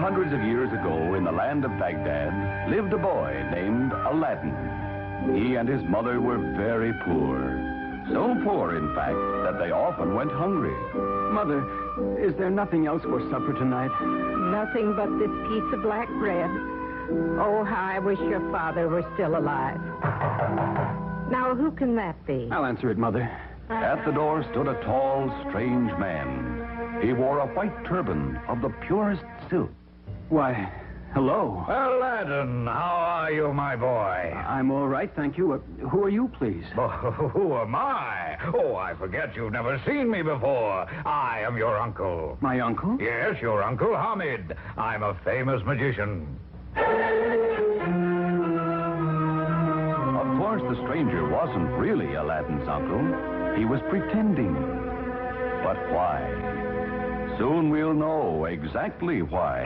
hundreds of years ago, in the land of Baghdad, lived a boy named Aladdin. He and his mother were very poor. So poor, in fact, that they often went hungry. Mother, is there nothing else for supper tonight? Nothing but this piece of black bread. Oh, how I wish your father were still alive. Now, who can that be? I'll answer it, Mother. At the door stood a tall, strange man. He wore a white turban of the purest silk. Why, hello. Aladdin, how are you, my boy? I'm all right, thank you. Who are you, please? Oh, who am I? Oh, I forget you've never seen me before. I am your uncle. My uncle? Yes, your Uncle Hamid. I'm a famous magician. Of course, the stranger wasn't really Aladdin's uncle. He was pretending. But why? Soon we'll know exactly why.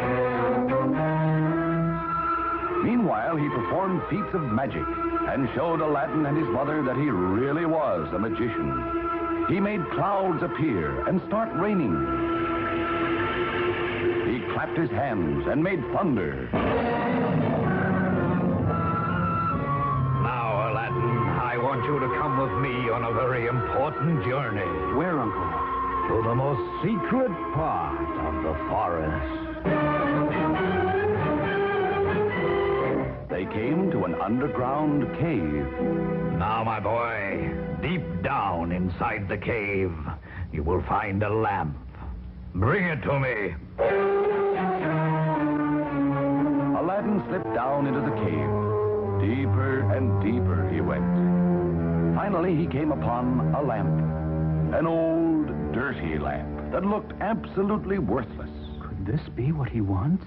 Meanwhile, he performed feats of magic and showed Aladdin and his mother that he really was a magician. He made clouds appear and start raining. He clapped his hands and made thunder. Now, Aladdin, I want you to come with me on a very important journey. Where, Uncle? To the most secret part of the forest. They came to an underground cave. Now, my boy, deep down inside the cave, you will find a lamp. Bring it to me. Aladdin slipped down into the cave. Deeper and deeper he went. Finally, he came upon a lamp. An old, dirty lamp that looked absolutely worthless. Could this be what he wants?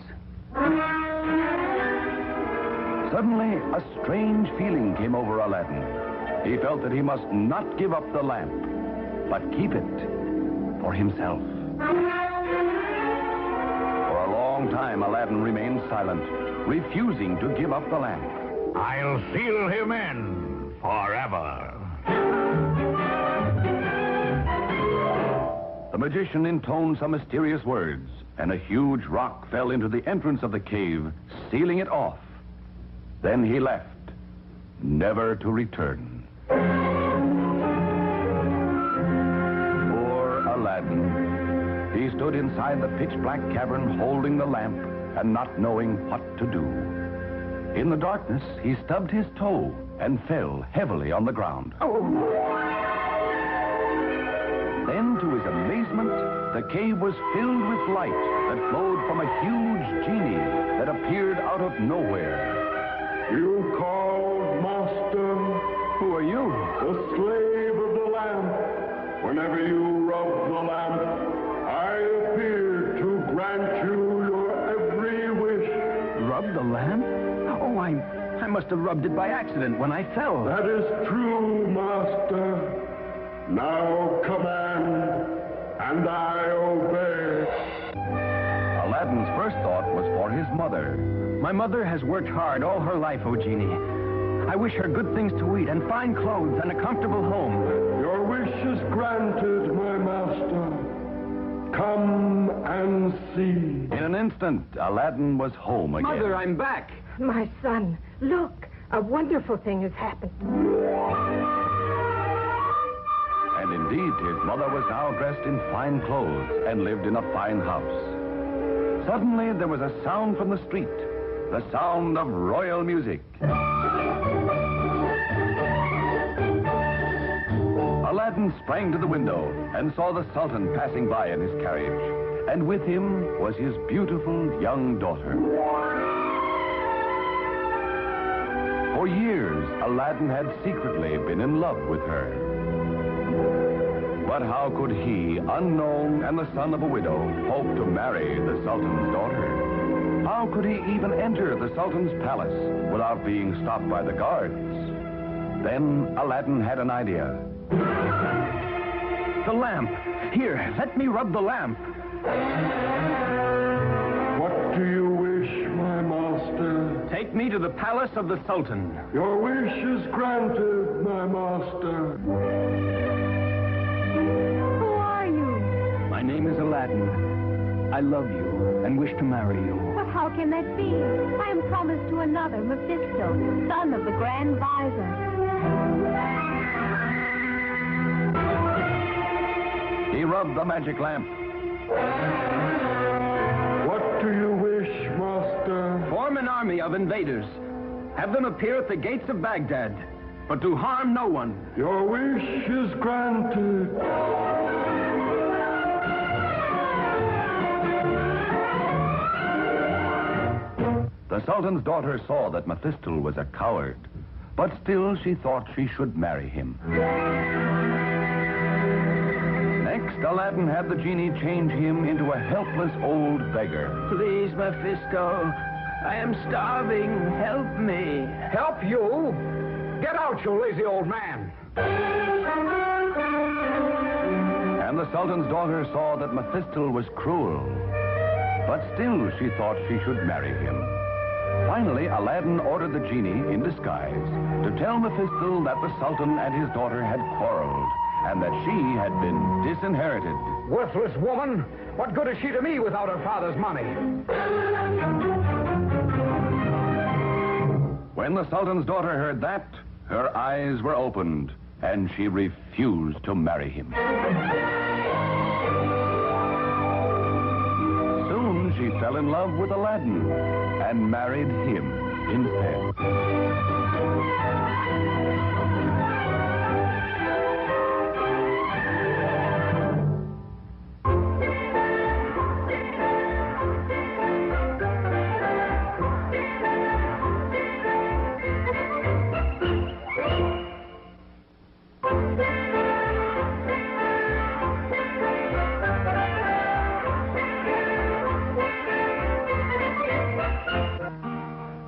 Suddenly, a strange feeling came over Aladdin. He felt that he must not give up the lamp, but keep it for himself. For a long time, Aladdin remained silent, refusing to give up the lamp. I'll seal him in forever. The magician intoned some mysterious words, and a huge rock fell into the entrance of the cave, sealing it off. Then he left, never to return. Poor Aladdin. He stood inside the pitch-black cavern holding the lamp and not knowing what to do. In the darkness, he stubbed his toe and fell heavily on the ground. Then, to his amazement, the cave was filled with light that flowed from a huge genie that appeared out of nowhere. You called, Master? Who are you? The slave of the lamp. Whenever you rub the lamp, I appear to grant you your every wish. Rub the lamp? Oh, I must have rubbed it by accident when I fell. That is true, Master. Now command, and I obey. Aladdin's first thought was for his mother. My mother has worked hard all her life, O Genie. I wish her good things to eat and fine clothes and a comfortable home. Your wish is granted, my master. Come and see. In an instant, Aladdin was home again. Mother, I'm back. My son, look, a wonderful thing has happened. And indeed, his mother was now dressed in fine clothes and lived in a fine house. Suddenly, there was a sound from the street, the sound of royal music. Aladdin sprang to the window and saw the Sultan passing by in his carriage. And with him was his beautiful young daughter. For years, Aladdin had secretly been in love with her. But how could he, unknown and the son of a widow, hope to marry the Sultan's daughter? How could he even enter the Sultan's palace without being stopped by the guards? Then Aladdin had an idea. The lamp. Here, let me rub the lamp. What do you wish, my master? Take me to the palace of the Sultan. Your wish is granted, my master. Who are you? My name is Aladdin. I love you, and wish to marry you. But how can that be? I am promised to another, Mephisto, son of the Grand Visor. He rubbed the magic lamp. What do you wish, Master? Form an army of invaders. Have them appear at the gates of Baghdad, but to harm no one. Your wish is granted. The Sultan's daughter saw that Mephisto was a coward, but still she thought she should marry him. Next, Aladdin had the genie change him into a helpless old beggar. Please, Mephisto, I am starving. Help me. Help you? Get out, you lazy old man. And the Sultan's daughter saw that Mephisto was cruel, but still she thought she should marry him. Finally, Aladdin ordered the genie, in disguise, to tell Mephisto that the Sultan and his daughter had quarreled, and that she had been disinherited. Worthless woman. What good is she to me without her father's money? When the Sultan's daughter heard that, her eyes were opened, and she refused to marry him. Soon she fell in love with Aladdin and married him instead.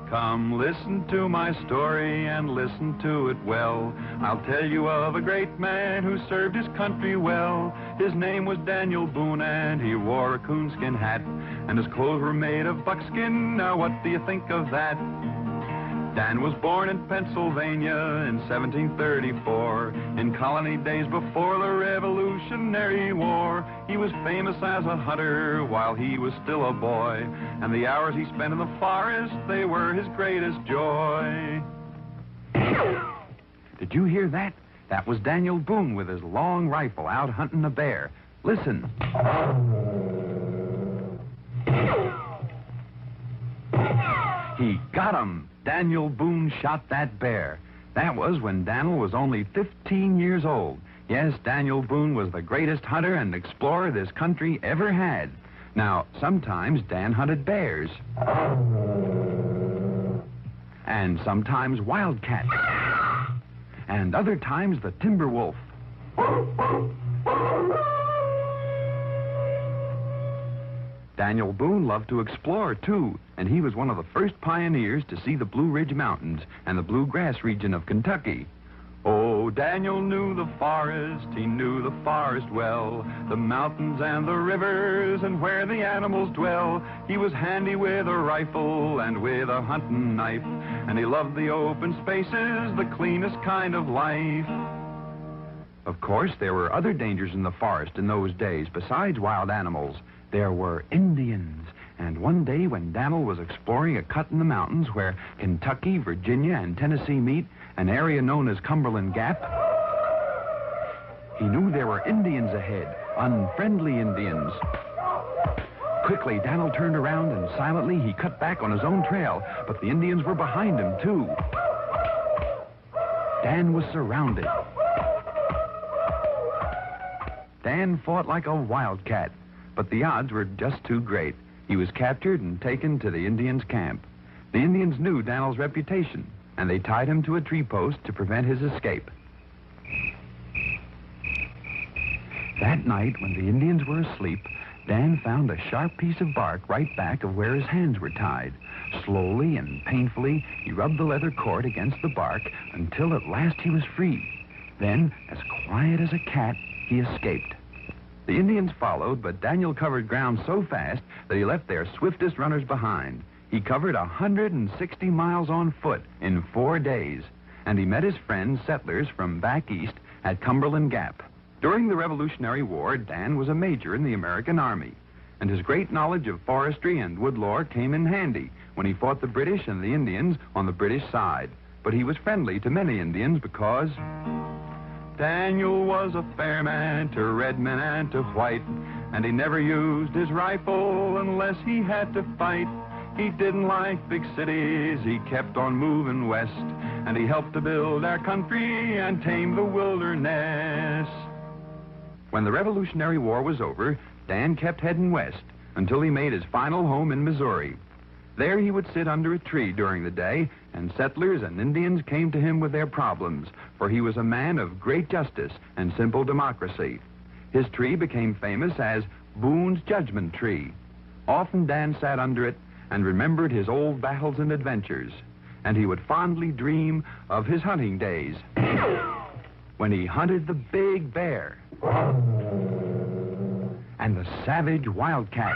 Come, listen to my story and listen to it well. I'll tell you of a great man who served his country well. His name was Daniel Boone, and he wore a coonskin hat, and his clothes were made of buckskin. Now what do you think of that? Dan was born in Pennsylvania in 1734, in colony days before the Revolutionary War. He was famous as a hunter while he was still a boy, and the hours he spent in the forest, they were his greatest joy. Did you hear that? That was Daniel Boone with his long rifle out hunting a bear. Listen. He got him. Daniel Boone shot that bear. That was when Daniel was only 15 years old. Yes, Daniel Boone was the greatest hunter and explorer this country ever had. Now, sometimes Dan hunted bears. And sometimes wildcats. And other times the timber wolf. Daniel Boone loved to explore, too, and he was one of the first pioneers to see the Blue Ridge Mountains and the bluegrass region of Kentucky. Oh, Daniel knew the forest, he knew the forest well, the mountains and the rivers and where the animals dwell. He was handy with a rifle and with a hunting knife, and he loved the open spaces, the cleanest kind of life. Of course, there were other dangers in the forest in those days besides wild animals. There were Indians, and one day when Daniel was exploring a cut in the mountains where Kentucky, Virginia, and Tennessee meet, an area known as Cumberland Gap, he knew there were Indians ahead, unfriendly Indians. Quickly, Daniel turned around and silently he cut back on his own trail, but the Indians were behind him, too. Dan was surrounded. Dan fought like a wildcat, but the odds were just too great. He was captured and taken to the Indians' camp. The Indians knew Daniel's reputation, and they tied him to a tree post to prevent his escape. That night, when the Indians were asleep, Dan found a sharp piece of bark right back of where his hands were tied. Slowly and painfully, he rubbed the leather cord against the bark until at last he was free. Then, as quiet as a cat, he escaped. The Indians followed, but Daniel covered ground so fast that he left their swiftest runners behind. He covered 160 miles on foot in 4 days, and he met his friends, settlers from back east at Cumberland Gap. During the Revolutionary War, Dan was a major in the American Army, and his great knowledge of forestry and wood lore came in handy when he fought the British and the Indians on the British side. But he was friendly to many Indians because Daniel was a fair man to red men and to white, and he never used his rifle unless he had to fight. He didn't like big cities, he kept on moving west, and he helped to build our country and tame the wilderness. When the Revolutionary War was over, Dan kept heading west until he made his final home in Missouri. There he would sit under a tree during the day, and settlers and Indians came to him with their problems, for he was a man of great justice and simple democracy. His tree became famous as Boone's Judgment Tree. Often Dan sat under it and remembered his old battles and adventures, and he would fondly dream of his hunting days when he hunted the big bear and the savage wildcat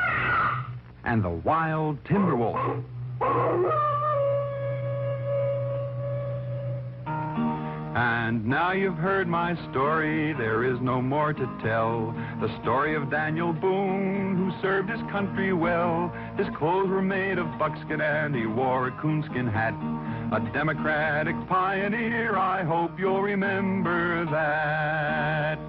and the wild timber wolf. And now you've heard my story, there is no more to tell. The story of Daniel Boone, who served his country well. His clothes were made of buckskin and he wore a coonskin hat. A democratic pioneer, I hope you'll remember that.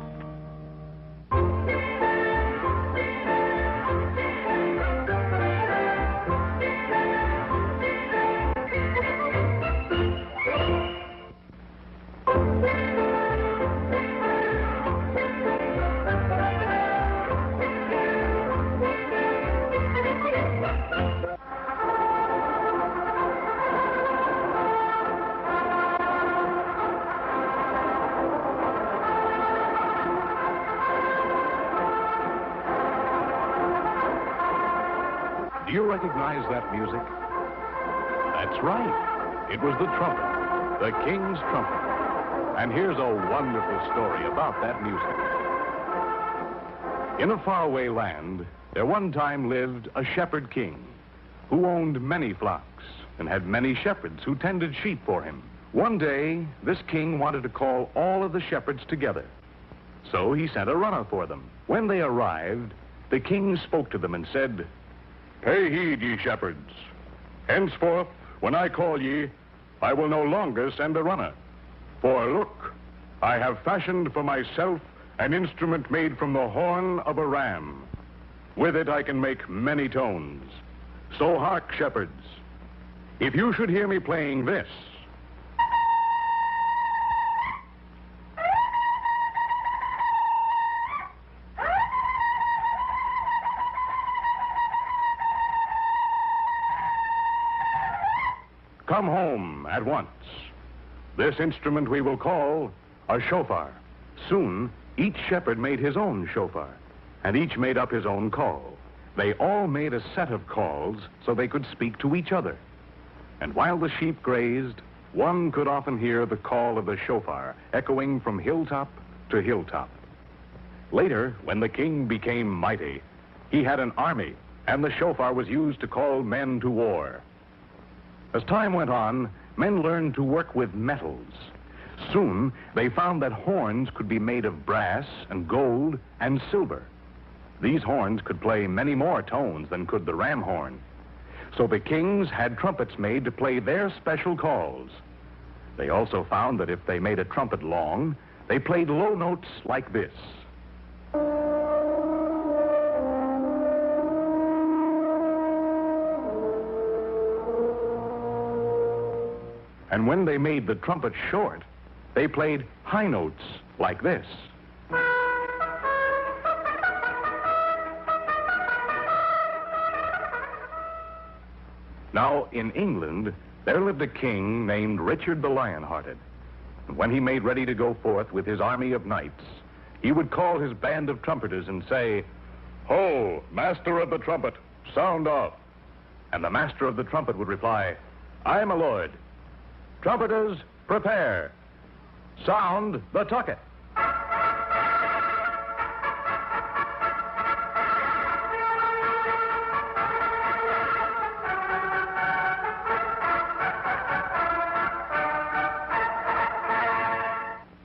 Do you recognize that music? That's right. It was the trumpet, the king's trumpet. And here's a wonderful story about that music. In a faraway land, there one time lived a shepherd king who owned many flocks and had many shepherds who tended sheep for him. One day, this king wanted to call all of the shepherds together. So he sent a runner for them. When they arrived, the king spoke to them and said, "Pay heed, ye shepherds. Henceforth, when I call ye, I will no longer send a runner. For look, I have fashioned for myself an instrument made from the horn of a ram. With it I can make many tones. So hark, shepherds. If you should hear me playing this, come home at once. This instrument we will call a shofar." Soon, each shepherd made his own shofar, and each made up his own call. They all made a set of calls so they could speak to each other. And while the sheep grazed, one could often hear the call of the shofar echoing from hilltop to hilltop. Later, when the king became mighty, he had an army, and the shofar was used to call men to war. As time went on, men learned to work with metals. Soon, they found that horns could be made of brass and gold and silver. These horns could play many more tones than could the ram horn. So the kings had trumpets made to play their special calls. They also found that if they made a trumpet long, they played low notes like this. And when they made the trumpet short, they played high notes like this. Now, in England, there lived a king named Richard the Lionhearted. And when he made ready to go forth with his army of knights, he would call his band of trumpeters and say, "Ho, master of the trumpet, sound off." And the master of the trumpet would reply, "Aye, my lord. Trumpeters, prepare. Sound the tucket."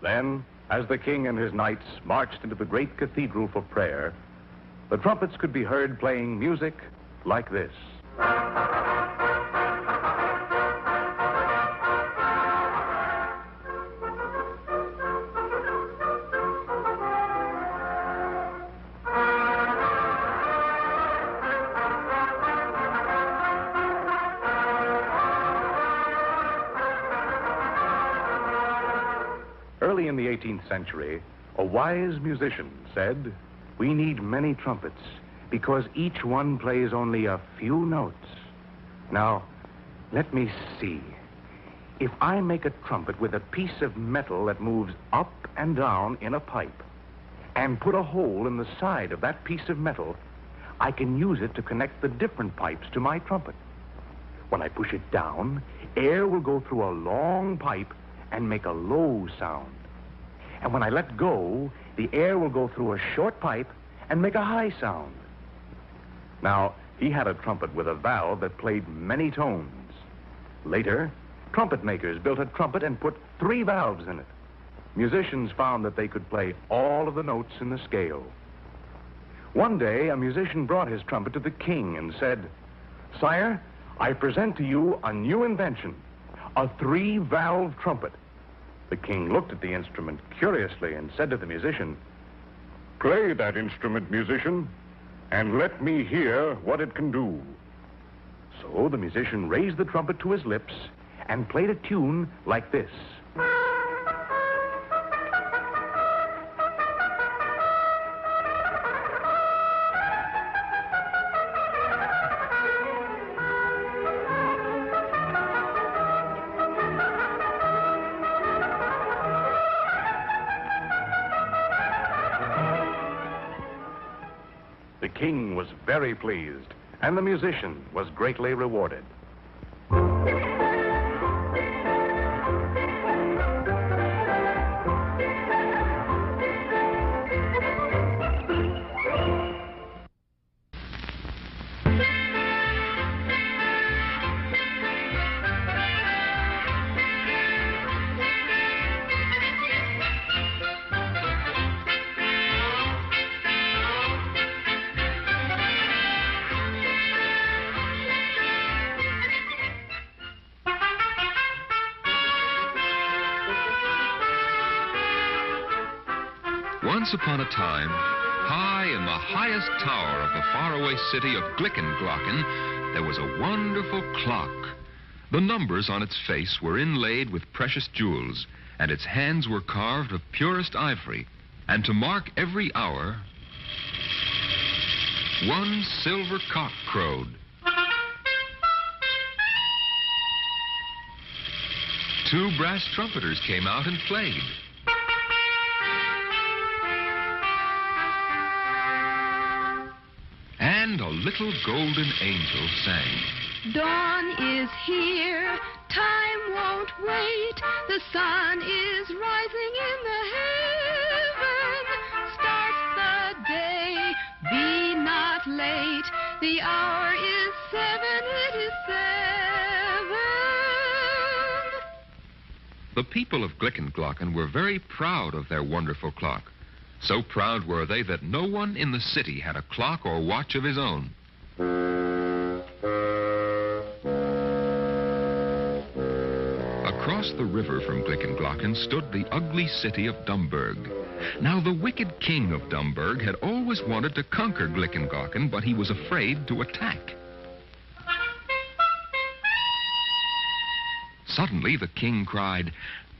Then, as the king and his knights marched into the great cathedral for prayer, the trumpets could be heard playing music like this. Early in the 18th century, a wise musician said, "We need many trumpets because each one plays only a few notes." Now, let me see. If I make a trumpet with a piece of metal that moves up and down in a pipe and put a hole in the side of that piece of metal, I can use it to connect the different pipes to my trumpet. When I push it down, air will go through a long pipe and make a low sound. And when I let go, the air will go through a short pipe and make a high sound. Now, he had a trumpet with a valve that played many tones. Later, trumpet makers built a trumpet and put 3 valves in it. Musicians found that they could play all of the notes in the scale. One day, a musician brought his trumpet to the king and said, "Sire, I present to you a new invention, a 3-valve trumpet." The king looked at the instrument curiously and said to the musician, Play that instrument, musician, and let me hear what it can do. So the musician raised the trumpet to his lips and played a tune like this. The king was very pleased, and the musician was greatly rewarded. Once upon a time, high in the highest tower of the faraway city of Glickenglocken, there was a wonderful clock. The numbers on its face were inlaid with precious jewels, and its hands were carved of purest ivory. And to mark every hour, one silver cock crowed. 2 brass trumpeters came out and played. And a little golden angel sang. Dawn is here, time won't wait, the sun is rising in the heaven. Start the day, be not late, the hour is 7, it is 7. The people of Glickenglocken were very proud of their wonderful clock. So proud were they that no one in the city had a clock or watch of his own. Across the river from Glickenglocken stood the ugly city of Dumburg. Now, the wicked king of Dumburg had always wanted to conquer Glickenglocken, but he was afraid to attack. Suddenly, the king cried,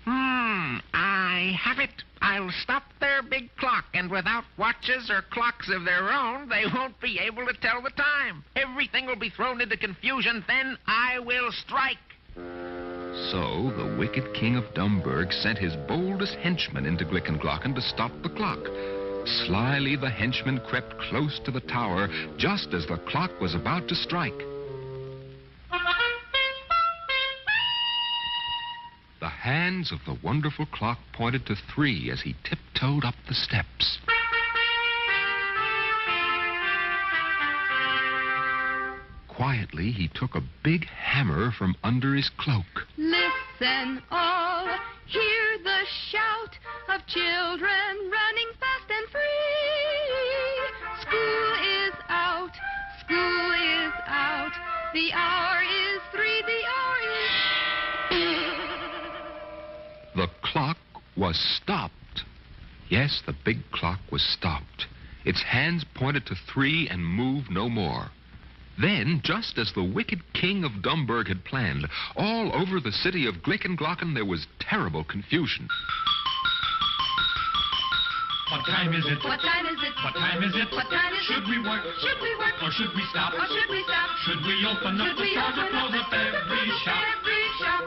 I have it. I'll stop their big clock, and without watches or clocks of their own, they won't be able to tell the time. Everything will be thrown into confusion, then I will strike. So the wicked king of Dumburg sent his boldest henchman into Glickenglocken to stop the clock. Slyly, the henchman crept close to the tower just as the clock was about to strike. The hands of the wonderful clock pointed to 3 as he tiptoed up the steps. Quietly, he took a big hammer from under his cloak. Listen all, hear the shout of children running fast and free. School The hour is 3, the hour is... The clock was stopped. Yes, the big clock was stopped. Its hands pointed to 3 and moved no more. Then, just as the wicked king of Dumburg had planned, all over the city of Glickenglocken there was terrible confusion. What time is it? What time is it? What time is it? What time is it? Should we work? Should we work? Or should we stop? Or should we stop? Should we open up the store to close up every shop? Every shop.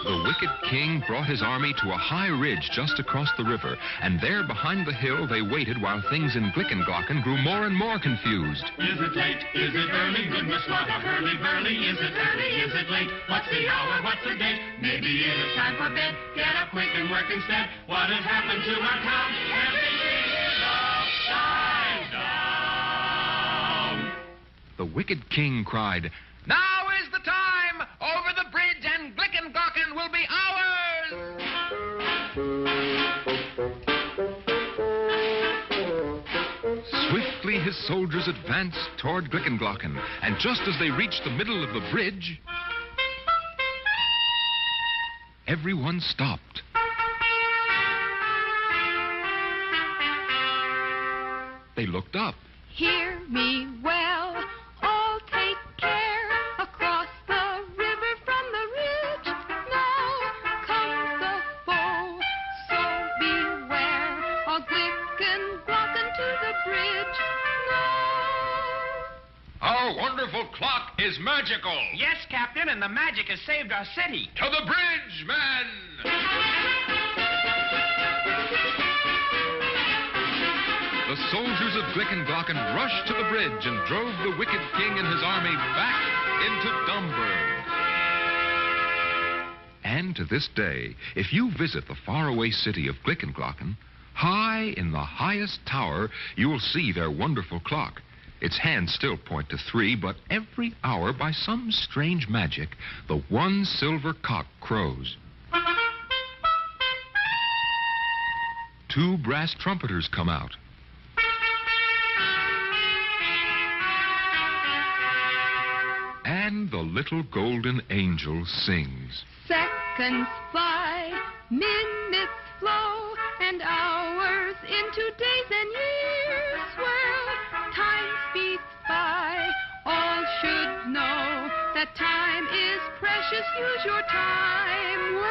The wicked king brought his army to a high ridge just across the river, and there behind the hill they waited while things in Glickenglocken grew more and more confused. Is it late? Is it early? Goodness, what a hurly-burly. Is it early? Is it late? What's the hour? What's the date? Maybe it is time for bed. Get up quick and work instead. What has happened to our town? Everything is upside down. The wicked king cried, Now is the time! Over the bridge and Glickenglocken will be ours! Swiftly his soldiers advanced toward Glickenglocken, and just as they reached the middle of the bridge, everyone stopped. They looked up. Hear me well, all take care. Across the river from the ridge, now comes the foe. So beware, all Glickenglocken to the bridge now. Our wonderful clock is magical. Yes, Captain, and the magic has saved our city. To the bridge, men! The soldiers of Glickenglocken rushed to the bridge and drove the wicked king and his army back into Dumburg. And to this day, if you visit the faraway city of Glickenglocken, high in the highest tower, you will see their wonderful clock. Its hands still point to 3, but every hour, by some strange magic, the one silver cock crows. 2 brass trumpeters come out. And the little golden angel sings. Seconds fly, minutes flow, and hours into days and years. Well, time speeds by. All should know that time is precious. Use your time well.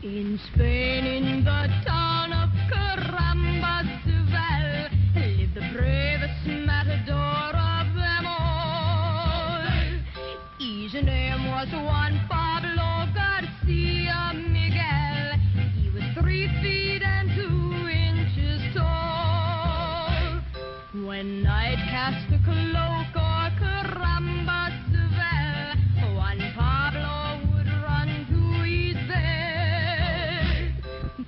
In Spain, in the town of Carambasuvel, lived the bravest matador of them all. His name was Juan Pablo Garcia Miguel. He was 3 feet and 2 inches tall. When night cast the cloak o'er Carambasuvel, Juan Pablo would run to his bed.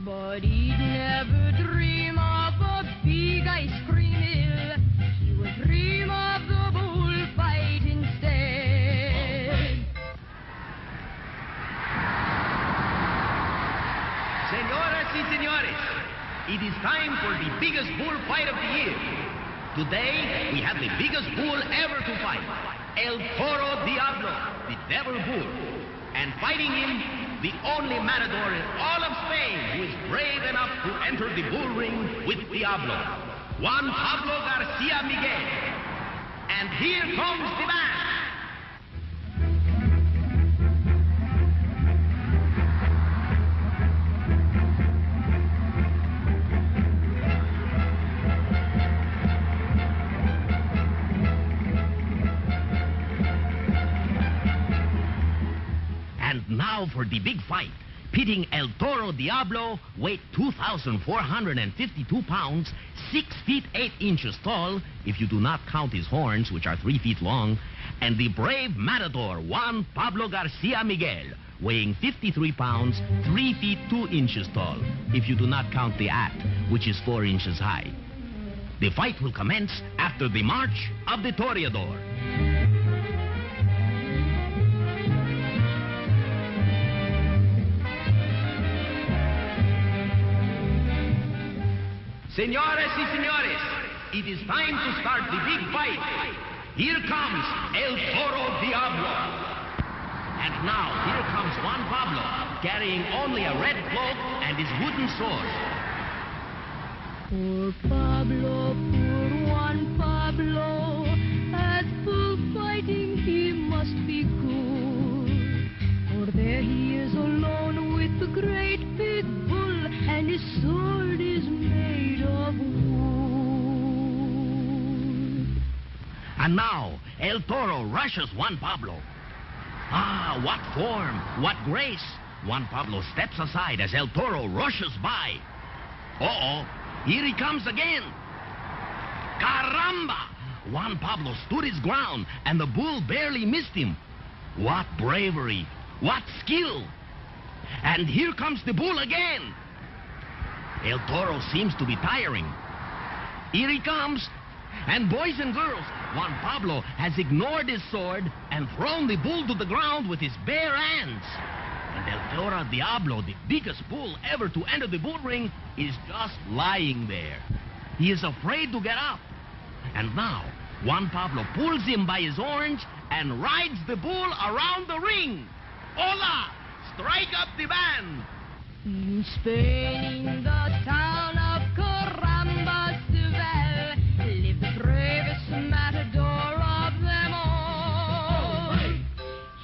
But he'd never dream of a big ice cream hill. He would dream of the bullfight instead. Señoras y señores, it is time for the biggest bullfight of the year. Today, we have the biggest bull ever to fight, El Toro Diablo, the devil bull. And fighting him, the only matador in all of Spain who is brave enough to enter the bull ring with Diablo, Juan Pablo Garcia Miguel. And here comes the band. And now for the big fight. pitting El Toro Diablo, weight 2,452 pounds, 6 feet 8 inches tall, if you do not count his horns, which are 3 feet long, and the brave matador Juan Pablo Garcia Miguel, weighing 53 pounds, 3 feet 2 inches tall, if you do not count the act, which is 4 inches high. The fight will commence after the March of the Toreador. Señores y señores, it is time to start the big fight. Here comes El Toro Diablo. And now, here comes Juan Pablo, carrying only a red cloak and his wooden sword. Poor Pablo, poor Juan Pablo, at full fighting he must be good. For there he is alone with the great big bull, and his sword is made of wood. And now, El Toro rushes Juan Pablo. Ah, what form, what grace. Juan Pablo steps aside as El Toro rushes by. Uh-oh, here he comes again. Caramba! Juan Pablo stood his ground, and the bull barely missed him. What bravery, what skill. And here comes the bull again. El Toro seems to be tiring. Here he comes. And boys and girls, Juan Pablo has ignored his sword and thrown the bull to the ground with his bare hands. And El Toro Diablo, the biggest bull ever to enter the bull ring, is just lying there. He is afraid to get up. And now, Juan Pablo pulls him by his horns and rides the bull around the ring. Hola! Strike up the band! In Spain, in the town of Caramba, lived the bravest matador of them all.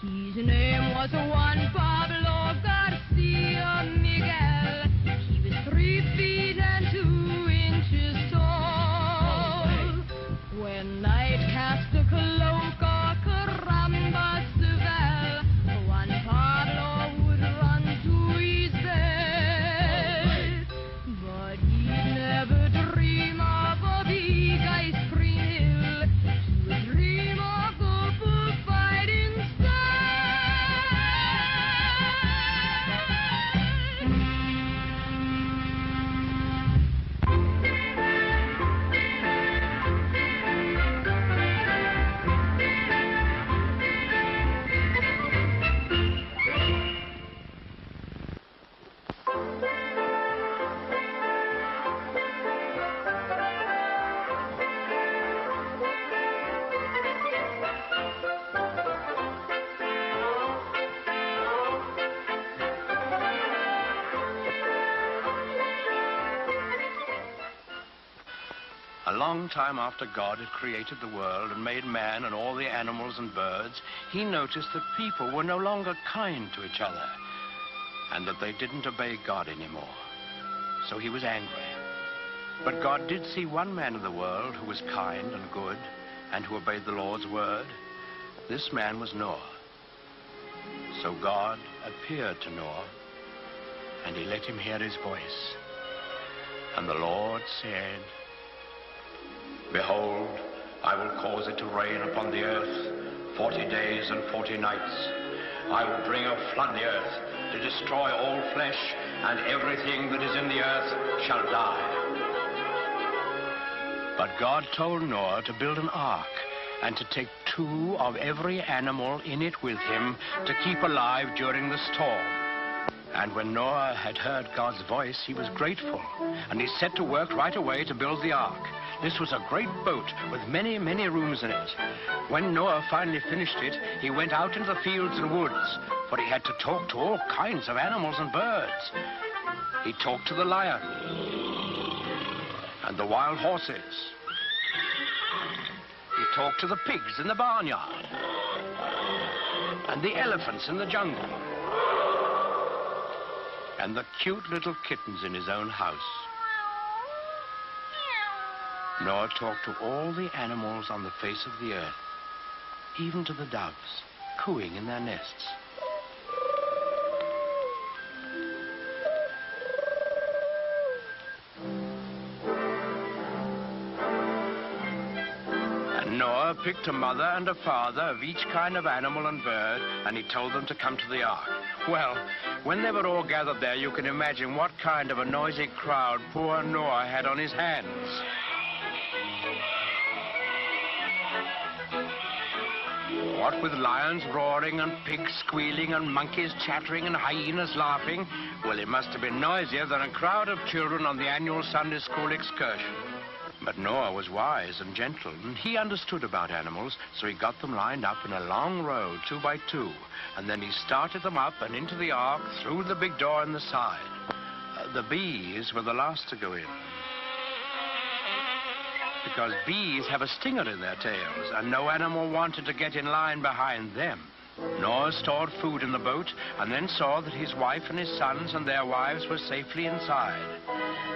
His name was Juan Pablo Garcia Miguel. He was 3 feet and 2 inches tall. When night cast a cloak or Caramba Seville, Juan Pablo would run to his bed. But he'd never dream of a big ice cream hill. He would dream of a bullfight instead. A long time after God had created the world and made man and all the animals and birds, he noticed that people were no longer kind to each other and that they didn't obey God anymore. So he was angry. But God did see one man in the world who was kind and good and who obeyed the Lord's word. This man was Noah. So God appeared to Noah and he let him hear his voice. And the Lord said, "Behold, I will cause it to rain upon the earth 40 days and 40 nights. I will bring a flood the earth to destroy all flesh, and everything that is in the earth shall die." But God told Noah to build an ark and to take 2 of every animal in it with him to keep alive during the storm. And when Noah had heard God's voice, he was grateful, and he set to work right away to build the ark. This was a great boat with many, many rooms in it. When Noah finally finished it, he went out into the fields and woods, for he had to talk to all kinds of animals and birds. He talked to the lion and the wild horses. He talked to the pigs in the barnyard and the elephants in the jungle and the cute little kittens in his own house. Noah talked to all the animals on the face of the earth, even to the doves, cooing in their nests. Noah picked a mother and a father of each kind of animal and bird, and he told them to come to the ark. Well, when they were all gathered there, you can imagine what kind of a noisy crowd poor Noah had on his hands. What with lions roaring and pigs squealing and monkeys chattering and hyenas laughing, well, it must have been noisier than a crowd of children on the annual Sunday school excursion. But Noah was wise and gentle, and he understood about animals, so he got them lined up in a long row, 2 by 2, and then he started them up and into the ark through the big door in the side. The bees were the last to go in, because bees have a stinger in their tails, and no animal wanted to get in line behind them. Noah stored food in the boat and then saw that his wife and his sons and their wives were safely inside.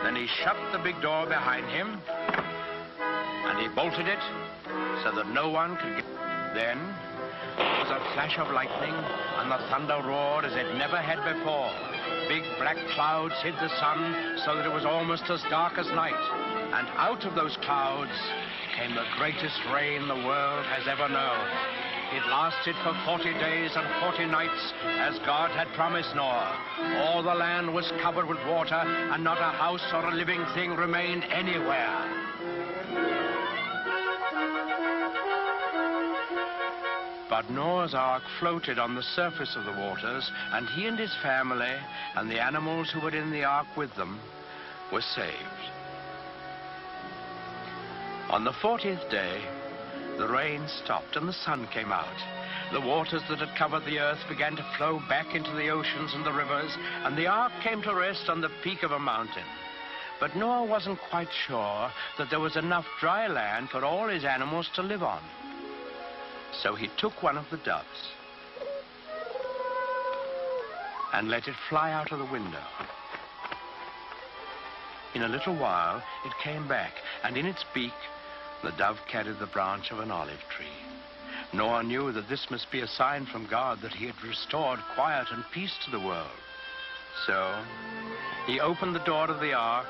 Then he shut the big door behind him and he bolted it so that no one could get. Then there was a flash of lightning and the thunder roared as it never had before. Big black clouds hid the sun so that it was almost as dark as night. And out of those clouds came the greatest rain the world has ever known. It lasted for 40 days and 40 nights, as God had promised Noah. All the land was covered with water, and not a house or a living thing remained anywhere. But Noah's ark floated on the surface of the waters, and he and his family and the animals who were in the ark with them were saved. On the 40th day, the rain stopped and the sun came out. The waters that had covered the earth began to flow back into the oceans and the rivers, and the ark came to rest on the peak of a mountain. But Noah wasn't quite sure that there was enough dry land for all his animals to live on. So he took one of the doves and let it fly out of the window. In a little while, it came back, and in its beak, the dove carried the branch of an olive tree. Noah knew that this must be a sign from God that he had restored quiet and peace to the world. So he opened the door of the ark,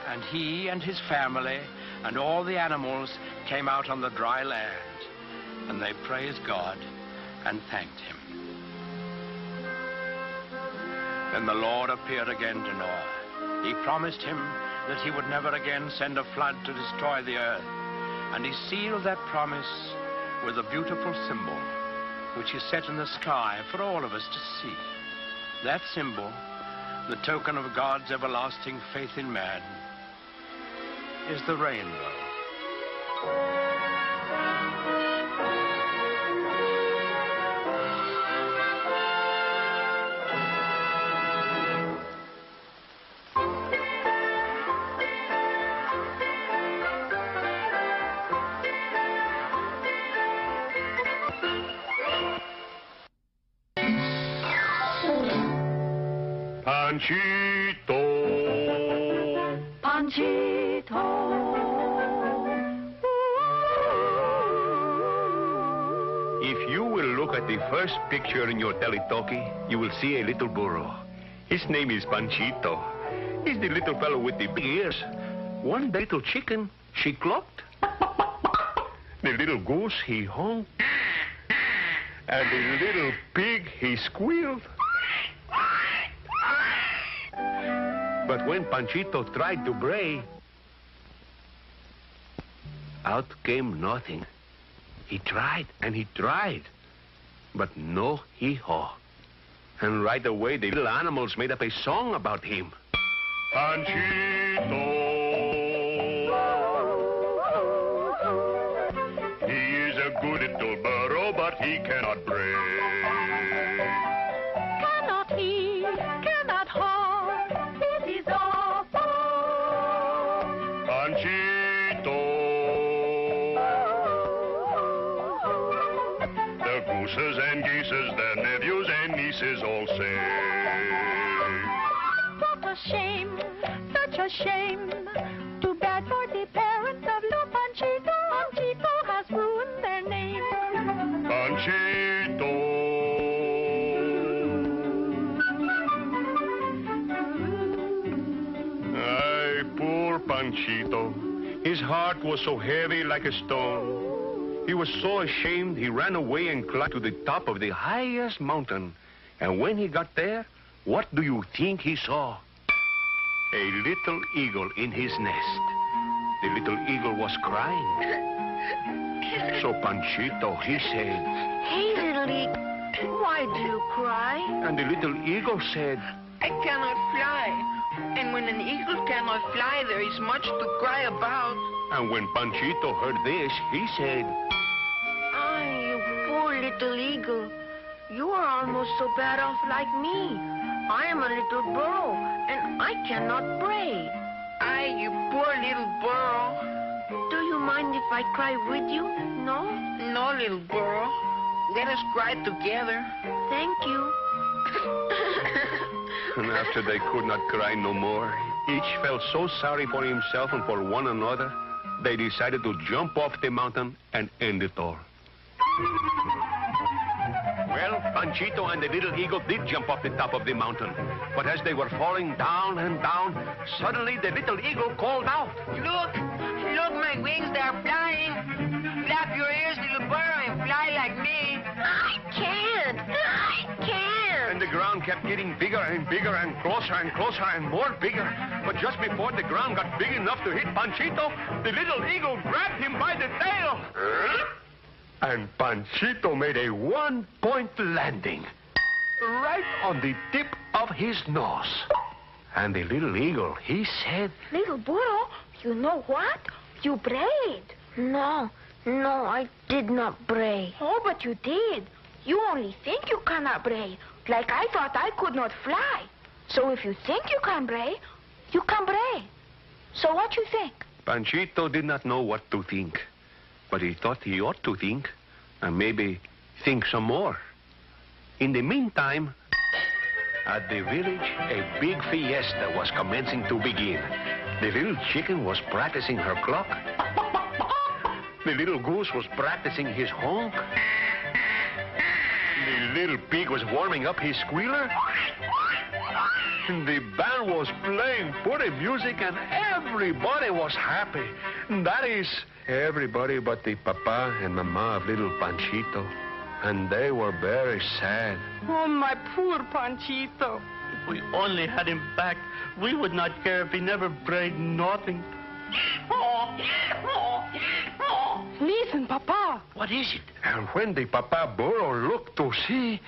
and he and his family and all the animals came out on the dry land, and they praised God and thanked him. Then the Lord appeared again to Noah. He promised him that he would never again send a flood to destroy the earth. And he sealed that promise with a beautiful symbol, which he set in the sky for all of us to see. That symbol, the token of God's everlasting faith in man, is the rainbow. Panchito. Panchito. If you will look at the first picture in your talkie-talkie, you will see a little burro. His name is Panchito. He's the little fellow with the big ears. One little chicken, she clucked. The little goose, he honked. And the little pig, he squealed. But when Panchito tried to bray, out came nothing. He tried and he tried, but no hee-haw. And right away, the little animals made up a song about him. Panchito. He is a good little burro, but he cannot bray. Cannot he, cannot haw, this is awful. Panchito. The gooses and geeses, their nephews and nieces all say. What a shame, such a shame. Too bad for the parents of little Panchito. Panchito has ruined their name. Panchito. Ay, poor Panchito. His heart was so heavy like a stone. He was so ashamed, he ran away and climbed to the top of the highest mountain. And when he got there, what do you think he saw? A little eagle in his nest. The little eagle was crying. So Panchito, he said, "Hey, little eagle, why do you cry?" And the little eagle said, "I cannot fly. And when an eagle cannot fly, there is much to cry about." And when Panchito heard this, he said, "Ah, you poor little eagle. You are almost so bad off like me. I am a little burro, and I cannot bray." "Ah, you poor little burro. Do you mind if I cry with you? No? No, little burro. Let us cry together." "Thank you." And after they could not cry no more, each felt so sorry for himself and for one another, they decided to jump off the mountain and end it all. Well, Panchito and the little eagle did jump off the top of the mountain. But as they were falling down and down, suddenly the little eagle called out, "Look! Look, my wings, they are flying. Flap your ears, little burro, and fly like me." "I can't! I can't!" And the ground kept getting bigger and bigger and closer and more bigger. But just before the ground got big enough to hit Panchito, the little eagle grabbed him by the tail. And Panchito made a one-point landing right on the tip of his nose. And the little eagle, he said, "Little burro, you know what? You brayed." No, I did not bray." "Oh, but you did. You only think you cannot bray, like I thought I could not fly. So if you think you can bray, you can bray. So what you think?" Panchito did not know what to think, but he thought he ought to think, and maybe think some more. In the meantime, at the village, a big fiesta was commencing to begin. The little chicken was practicing her cluck. The little goose was practicing his honk. The little pig was warming up his squealer. The band was playing pretty music and everybody was happy. That is, everybody but the papa and mama of little Panchito. And they were very sad. "Oh, my poor Panchito. If we only had him back, we would not care if he never brayed nothing." "Listen, Papa." "What is it?" And when the papa burro looked to see,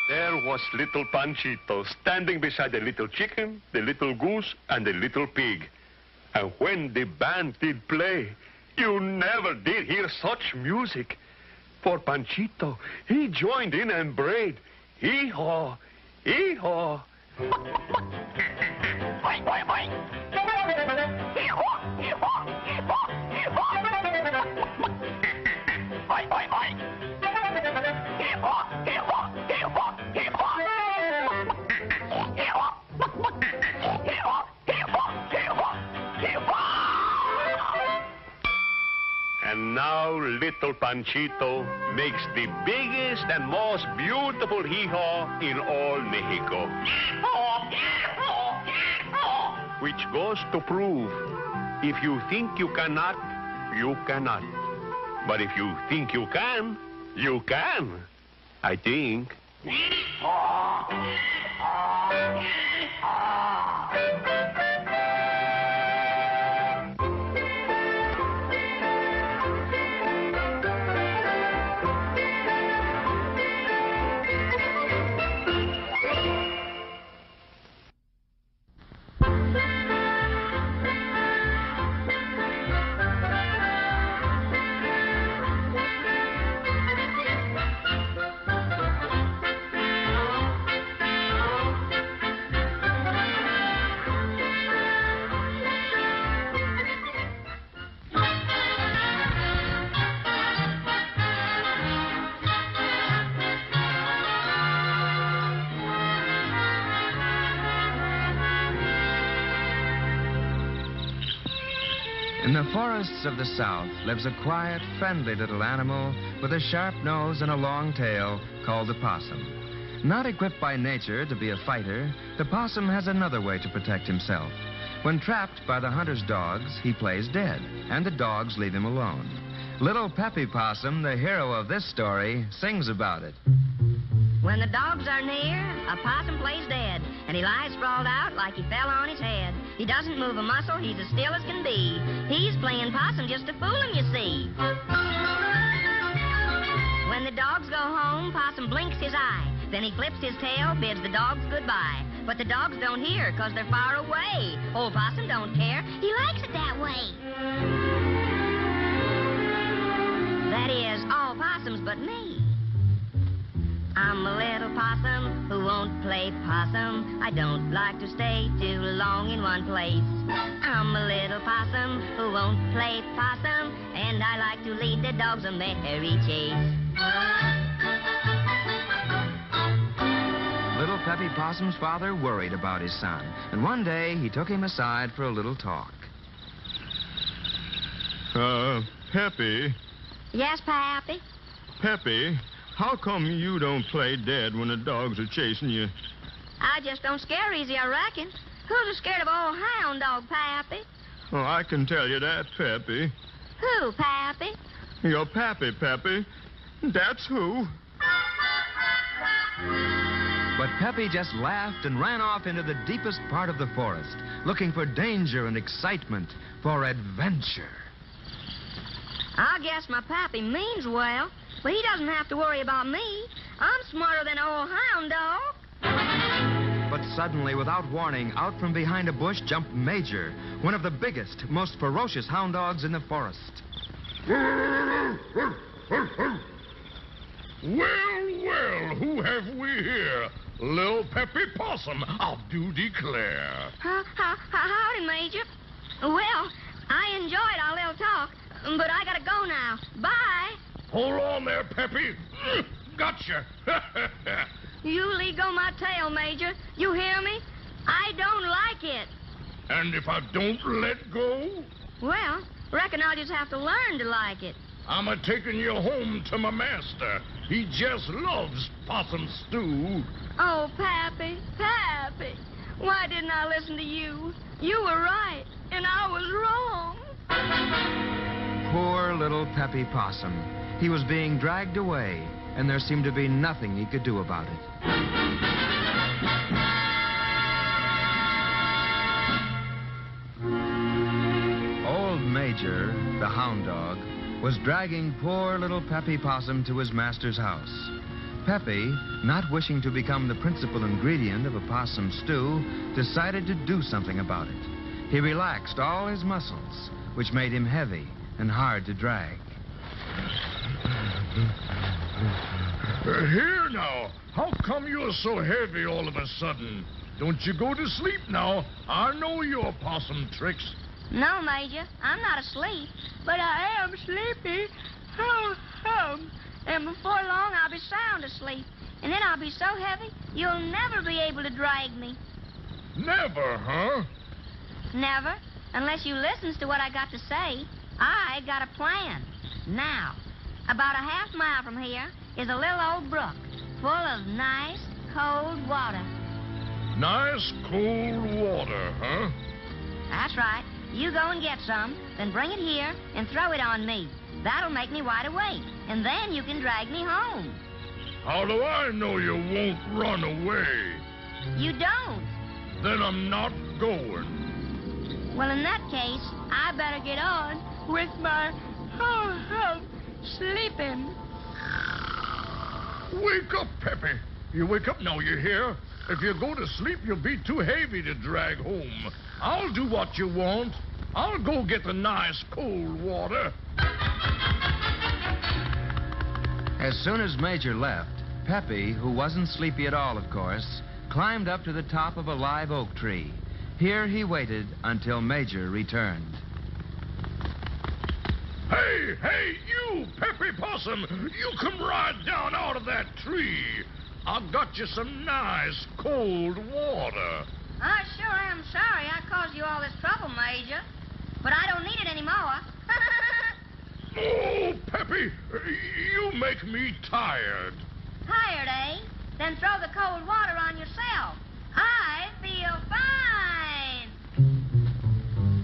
there was little Panchito standing beside the little chicken, the little goose, and the little pig. And when the band did play, you never did hear such music. For Panchito, he joined in and brayed, "Hee-haw, hee-haw." And now little Panchito makes the biggest and most beautiful hee-haw in all Mexico. Which goes to prove, if you think you cannot, you cannot. But if you think you can, I think. In the forests of the South lives a quiet, friendly little animal with a sharp nose and a long tail called the possum. Not equipped by nature to be a fighter, the possum has another way to protect himself. When trapped by the hunter's dogs, he plays dead, and the dogs leave him alone. Little Peppy Possum, the hero of this story, sings about it. When the dogs are near, a possum plays dead, and he lies sprawled out like he fell on his head. He doesn't move a muscle, he's as still as can be. He's playing possum just to fool him, you see. When the dogs go home, Possum blinks his eye. Then he flips his tail, bids the dogs goodbye. But the dogs don't hear, 'cause they're far away. Old Possum don't care. He likes it that way. That is, all possums but me. I'm a little possum who won't play possum. I don't like to stay too long in one place. I'm a little possum who won't play possum, and I like to lead the dogs a merry chase. Little Peppy Possum's father worried about his son, and one day he took him aside for a little talk. Peppy. Yes, Pappy? Peppy, how come you don't play dead when the dogs are chasing you? I just don't scare easy, I reckon. Who's scared of old hound dog, Pappy? Oh, I can tell you that, Peppy. Who, Pappy? Your pappy, Peppy. That's who. But Peppy just laughed and ran off into the deepest part of the forest, looking for danger and excitement, for adventure. I guess my pappy means well, but he doesn't have to worry about me. I'm smarter than old hound dog. But suddenly, without warning, out from behind a bush jumped Major, one of the biggest, most ferocious hound dogs in the forest. Well, who have we here? Little Peppy Possum, I do declare. Howdy, Major. Well, I enjoyed our little talk, but I gotta go now. Bye. Hold on there, Peppy. Gotcha. You let go my tail, Major. You hear me? I don't like it. And if I don't let go? Well, reckon I'll just have to learn to like it. I'm a-taking you home to my master. He just loves possum stew. Oh, Pappy, why didn't I listen to you? You were right, and I was wrong. Poor little Peppy Possum. He was being dragged away, and there seemed to be nothing he could do about it. Old Major, the hound dog, was dragging poor little Peppy Possum to his master's house. Peppy, not wishing to become the principal ingredient of a possum stew, decided to do something about it. He relaxed all his muscles, which made him heavy and hard to drag. Here now, how come you're so heavy all of a sudden? Don't you go to sleep now. I know your possum tricks. No, Major, I'm not asleep, but I am sleepy. And before long, I'll be sound asleep. And then I'll be so heavy, you'll never be able to drag me. Never, huh? Never, unless you listens to what I got to say. I got a plan. Now, about a half mile from here is a little old brook full of nice, cold water. Nice, cold water, huh? That's right. You go and get some, then bring it here and throw it on me. That'll make me wide awake, and then you can drag me home. How do I know you won't run away? You don't. Then I'm not going. Well, in that case, I better get on with my sleeping. Wake up, Peppy. You wake up now, you hear? If you go to sleep, you'll be too heavy to drag home. I'll do what you want. I'll go get the nice cold water. As soon as Major left, Peppy, who wasn't sleepy at all, of course, climbed up to the top of a live oak tree. Here he waited until Major returned. Hey, you, Peppy Possum, you come right down out of that tree. I've got you some nice cold water. I sure am sorry I caused you all this trouble, Major. But I don't need it anymore. Oh, Peppy, you make me tired. Tired, eh? then throw the cold water on yourself. I feel fine.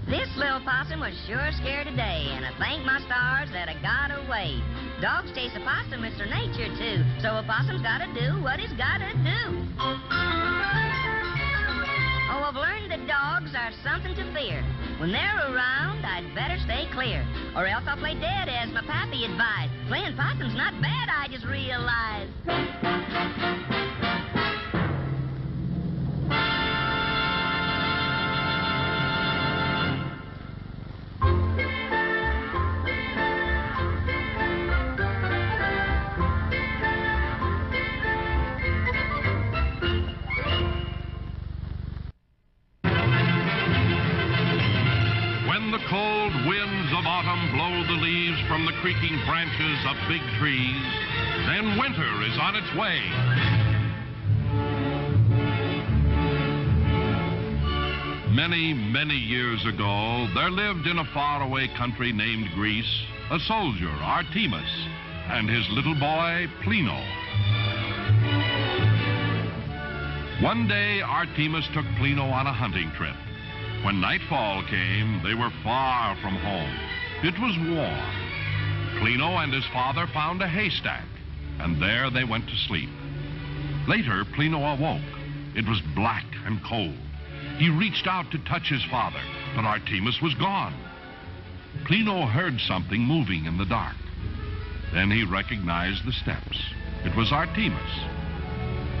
This little possum was sure scared today, and I thank my stars that I got away. Dogs chase a possum, it's their nature too, so a possum's gotta do what he's gotta do. Oh, I've learned that dogs are something to fear. When they're around, I'd better stay clear, or else I'll play dead as my pappy advised. Playing possum's not bad, I just realized. Cold winds of autumn blow the leaves from the creaking branches of big trees. Then winter is on its way. Many, many years ago, there lived in a faraway country named Greece a soldier, Artemis, and his little boy, Plino. One day, Artemis took Plino on a hunting trip. When nightfall came, they were far from home. It was warm. Plino and his father found a haystack, and there they went to sleep. Later, Plino awoke. It was black and cold. He reached out to touch his father, but Artemis was gone. Plino heard something moving in the dark. Then he recognized the steps. It was Artemis.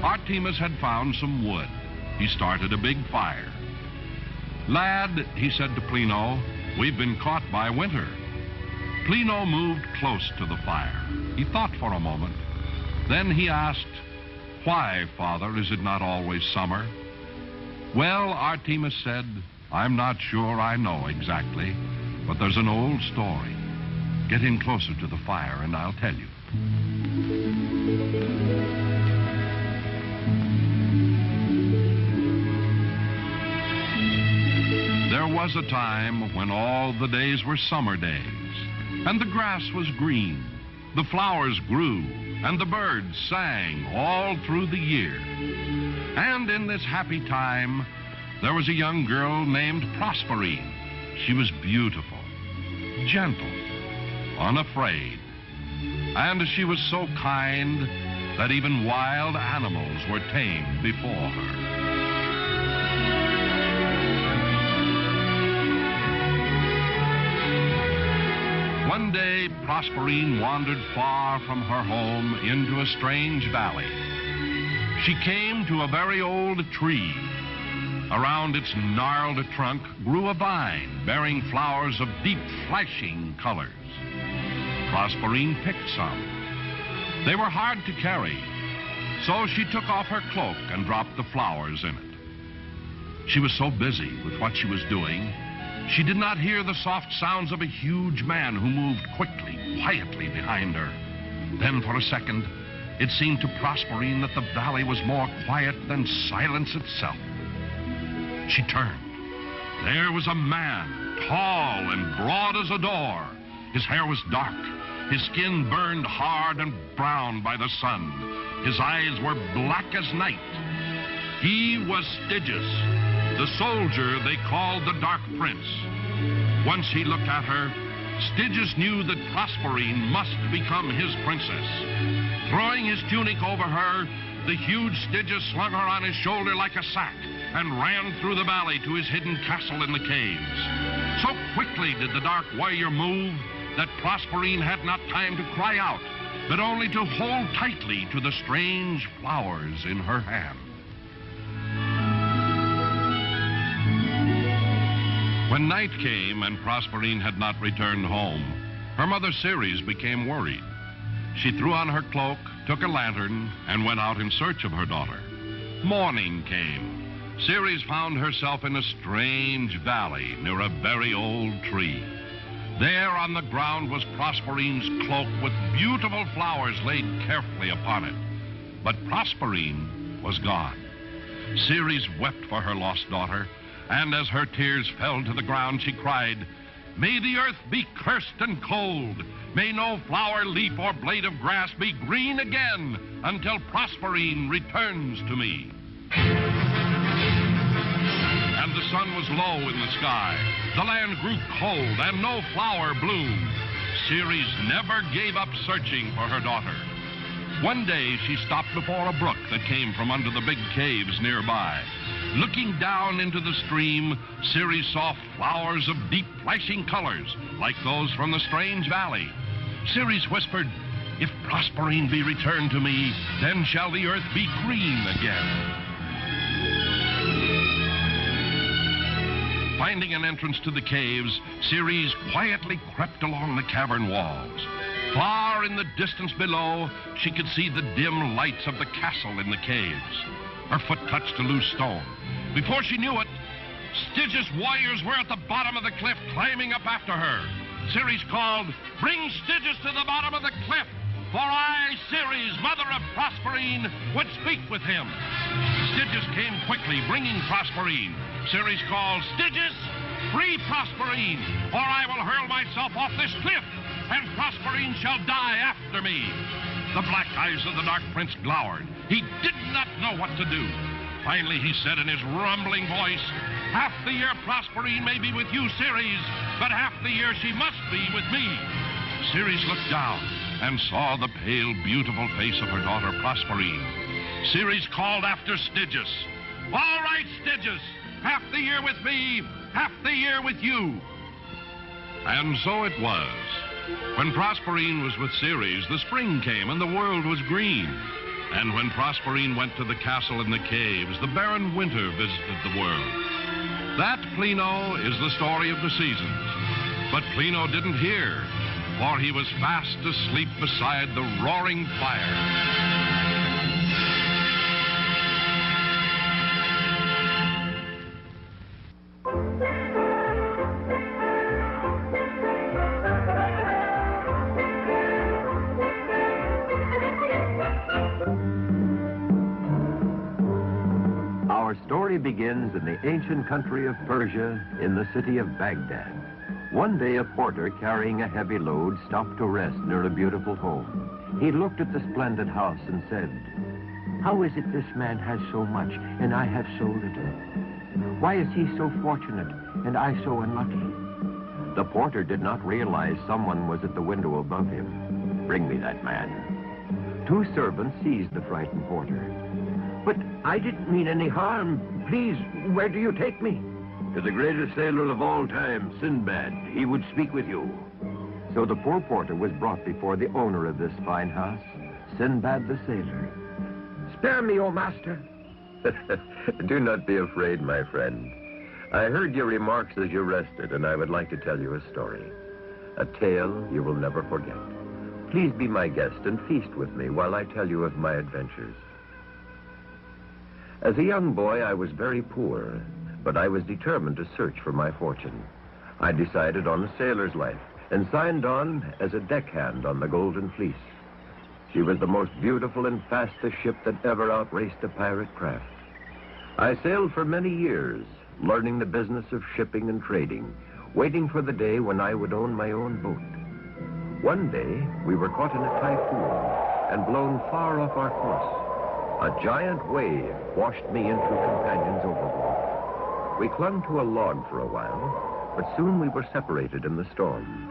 Artemis had found some wood. He started a big fire. "Lad," he said to Plino, "we've been caught by winter." Plino moved close to the fire. He thought for a moment. Then he asked, "Why, Father, is it not always summer?" "Well," Artemis said, "I'm not sure I know exactly, but there's an old story. Get in closer to the fire and I'll tell you." There was a time when all the days were summer days, and the grass was green, the flowers grew, and the birds sang all through the year. And in this happy time, there was a young girl named Proserpine. She was beautiful, gentle, unafraid, and she was so kind that even wild animals were tamed before her. One day, Proserpine wandered far from her home into a strange valley. She came to a very old tree. Around its gnarled trunk grew a vine bearing flowers of deep, flashing colors. Proserpine picked some. They were hard to carry, so she took off her cloak and dropped the flowers in it. She was so busy with what she was doing, she did not hear the soft sounds of a huge man who moved quickly, quietly behind her. Then for a second, it seemed to Proserpine that the valley was more quiet than silence itself. She turned. There was a man, tall and broad as a door. His hair was dark. His skin burned hard and brown by the sun. His eyes were black as night. He was Stygius, the soldier they called the Dark Prince. Once he looked at her, Stygius knew that Proserpine must become his princess. Throwing his tunic over her, the huge Stygius slung her on his shoulder like a sack and ran through the valley to his hidden castle in the caves. So quickly did the dark warrior move that Proserpine had not time to cry out, but only to hold tightly to the strange flowers in her hand. When night came and Proserpine had not returned home, her mother Ceres became worried. She threw on her cloak, took a lantern, and went out in search of her daughter. Morning came. Ceres found herself in a strange valley near a very old tree. There on the ground was Proserpine's cloak with beautiful flowers laid carefully upon it. But Proserpine was gone. Ceres wept for her lost daughter, and as her tears fell to the ground, she cried, "May the earth be cursed and cold. May no flower, leaf, or blade of grass be green again until Proserpine returns to me. And the sun was low in the sky. The land grew cold and no flower bloomed. Ceres never gave up searching for her daughter. One day she stopped before a brook that came from under the big caves nearby. Looking down into the stream, Ceres saw flowers of deep flashing colors, like those from the strange valley. Ceres whispered, "If Proserpine be returned to me, then shall the earth be green again." Finding an entrance to the caves, Ceres quietly crept along the cavern walls. Far in the distance below, she could see the dim lights of the castle in the caves. Her foot touched a loose stone. Before she knew it, Stygius' warriors were at the bottom of the cliff, climbing up after her. Ceres called, "Bring Stygius to the bottom of the cliff, for I, Ceres, mother of Proserpine, would speak with him." Stygius came quickly, bringing Proserpine. Ceres called, "Stygius, free Proserpine, or I will hurl myself off this cliff, and Proserpine shall die after me." The black eyes of the Dark Prince glowered. He did not know what to do. Finally, he said in his rumbling voice, "Half the year Proserpine may be with you, Ceres, but half the year she must be with me." Ceres looked down and saw the pale, beautiful face of her daughter Proserpine. Ceres called after Stygius, "All right, Stygius, half the year with me, half the year with you." And so it was. When Proserpine was with Ceres, the spring came and the world was green. And when Proserpine went to the castle in the caves, the barren winter visited the world. That, Plino, is the story of the seasons. But Plino didn't hear, for he was fast asleep beside the roaring fire. Our story begins in the ancient country of Persia, in the city of Baghdad. One day, a porter carrying a heavy load stopped to rest near a beautiful home. He looked at the splendid house and said, "How is it this man has so much and I have so little? Why is he so fortunate and I so unlucky?" The porter did not realize someone was at the window above him. "Bring me that man." Two servants seized the frightened porter. "But I didn't mean any harm. Please, where do you take me?" "To the greatest sailor of all time, Sinbad. He would speak with you." So the poor porter was brought before the owner of this fine house, Sinbad the sailor. "Spare me, O master." "Do not be afraid, my friend. I heard your remarks as you rested, and I would like to tell you a story. A tale you will never forget. Please be my guest and feast with me while I tell you of my adventures. As a young boy, I was very poor, but I was determined to search for my fortune. I decided on a sailor's life and signed on as a deckhand on the Golden Fleece. She was the most beautiful and fastest ship that ever outraced a pirate craft. I sailed for many years, learning the business of shipping and trading, waiting for the day when I would own my own boat. One day, we were caught in a typhoon and blown far off our course. A giant wave washed me and two companions overboard. We clung to a log for a while, but soon we were separated in the storm.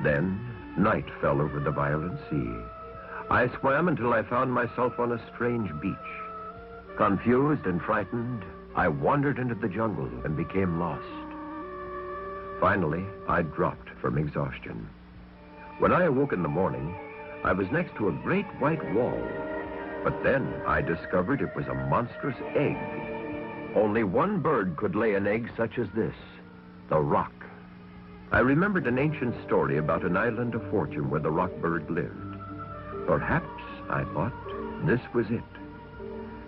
Then, night fell over the violent sea. I swam until I found myself on a strange beach. Confused and frightened, I wandered into the jungle and became lost. Finally, I dropped from exhaustion. When I awoke in the morning, I was next to a great white wall. But then I discovered it was a monstrous egg. Only one bird could lay an egg such as this, the roc. I remembered an ancient story about an island of fortune where the roc bird lived. Perhaps, I thought, this was it.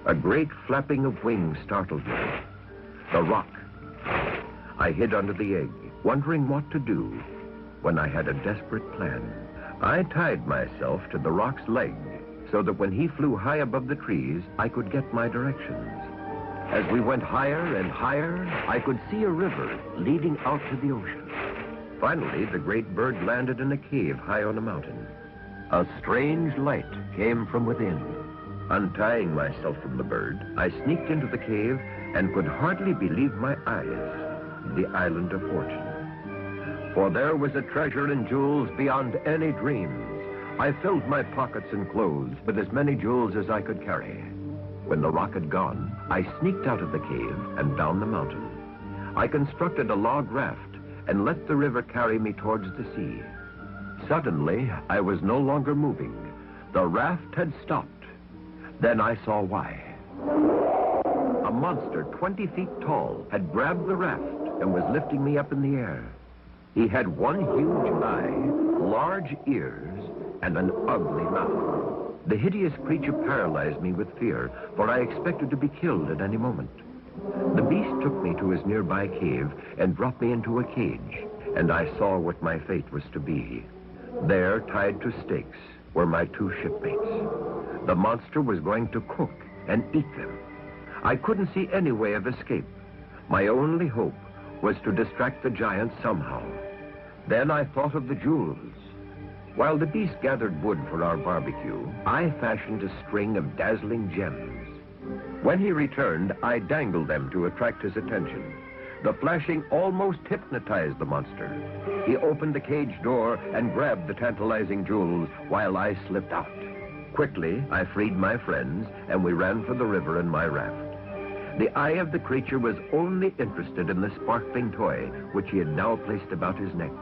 A great flapping of wings startled me. The roc. I hid under the egg, wondering what to do, when I had a desperate plan. I tied myself to the roc's leg, so that when he flew high above the trees, I could get my directions. As we went higher and higher, I could see a river leading out to the ocean. Finally, the great bird landed in a cave high on a mountain. A strange light came from within. Untying myself from the bird, I sneaked into the cave and could hardly believe my eyes. The Island of Fortune. For there was a treasure in jewels beyond any dreams. I filled my pockets and clothes with as many jewels as I could carry. When the rock had gone, I sneaked out of the cave and down the mountain. I constructed a log raft and let the river carry me towards the sea. Suddenly, I was no longer moving. The raft had stopped. Then I saw why. A monster 20 feet tall had grabbed the raft and was lifting me up in the air. He had one huge eye, large ears, and an ugly mouth. The hideous creature paralyzed me with fear, for I expected to be killed at any moment. The beast took me to his nearby cave and dropped me into a cage, and I saw what my fate was to be. There, tied to stakes, were my 2 shipmates. The monster was going to cook and eat them. I couldn't see any way of escape. My only hope was to distract the giant somehow. Then I thought of the jewels. While the beast gathered wood for our barbecue, I fashioned a string of dazzling gems. When he returned, I dangled them to attract his attention. The flashing almost hypnotized the monster. He opened the cage door and grabbed the tantalizing jewels while I slipped out. Quickly, I freed my friends, and we ran for the river in my raft. The eye of the creature was only interested in the sparkling toy, which he had now placed about his neck.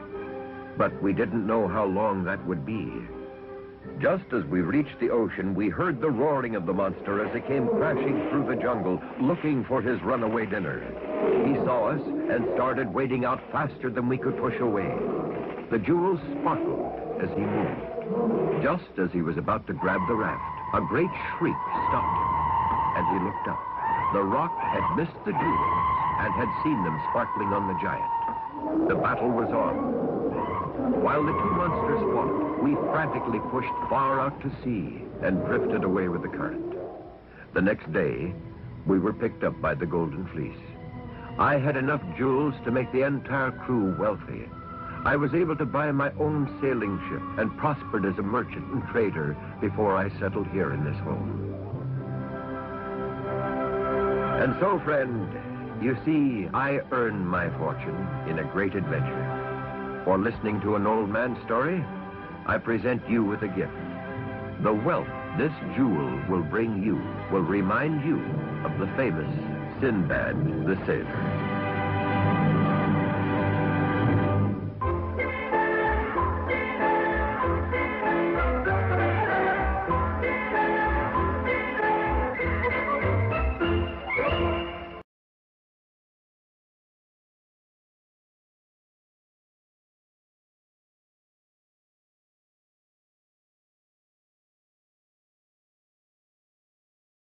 But we didn't know how long that would be. Just as we reached the ocean, we heard the roaring of the monster as he came crashing through the jungle, looking for his runaway dinner. He saw us and started wading out faster than we could push away. The jewels sparkled as he moved. Just as he was about to grab the raft, a great shriek stopped him, and he looked up. The rock had missed the jewels and had seen them sparkling on the giant. The battle was on. While the 2 monsters fought, we frantically pushed far out to sea and drifted away with the current. The next day, we were picked up by the Golden Fleece. I had enough jewels to make the entire crew wealthy. I was able to buy my own sailing ship and prospered as a merchant and trader before I settled here in this home. And so, friend, you see, I earned my fortune in a great adventure. For listening to an old man's story, I present you with a gift. The wealth this jewel will bring you will remind you of the famous Sinbad the Sailor.